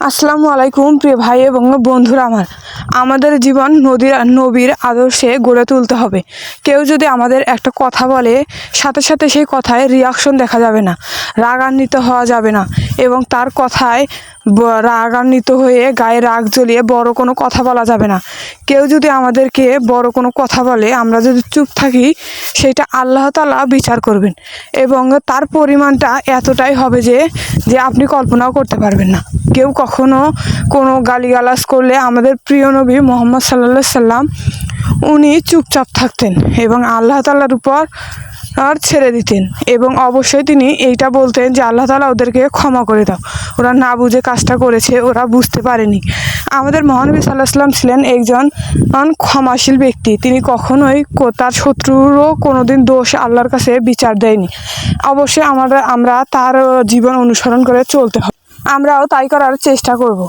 আসসালামু আলাইকুম প্রিয় ভাই এবং বন্ধুরা আমাদের জীবন নবীর আদর্শে গড়ে তুলতে হবে। কেউ যদি আমাদের একটা কথা বলে সাথে সাথে সেই কথায় রিয়াকশন দেখা যাবে না, রাগান্বিত হওয়া যাবে না এবং তার কথায় রাগান্বিত হয়ে গায়ে রাগ জ্বলিয়ে বড় কোনো কথা বলা যাবে না। কেউ যদি আমাদেরকে বড় কোনো কথা বলে আমরা যদি চুপ থাকি, সেইটা আল্লাহ তাআলা বিচার করবেন এবং তার পরিমাণটা এতটাই হবে যে আপনি কল্পনাও করতে পারবেন না। কেউ কখনো কোনো গালিগালাজ করলে আমাদের প্রিয় নবী মুহাম্মদ সাল্লাল্লাহু আলাইহি সাল্লাম উনি চুপচাপ থাকতেন এবং আল্লাহ তাআলার উপর ছেড়ে দিতেন এবং অবশ্যই তিনি এইটা বলতেন যে আল্লাহ তাআলা ওদেরকে ক্ষমা করে দাও, ওরা না বুঝে কাজটা করেছে, ওরা বুঝতে পারেনি। আমাদের মহানবী সাল্লাল্লাহু আলাইহি সাল্লাম ছিলেন একজন ক্ষমাশীল ব্যক্তি। তিনি কখনোই তার শত্রুরও কোনোদিন দোষ আল্লাহর কাছে বিচার দেয়নি। অবশ্যই আমরা তার জীবন অনুসরণ করে চলতে হবে, আমরাও তাই করার চেষ্টা করব।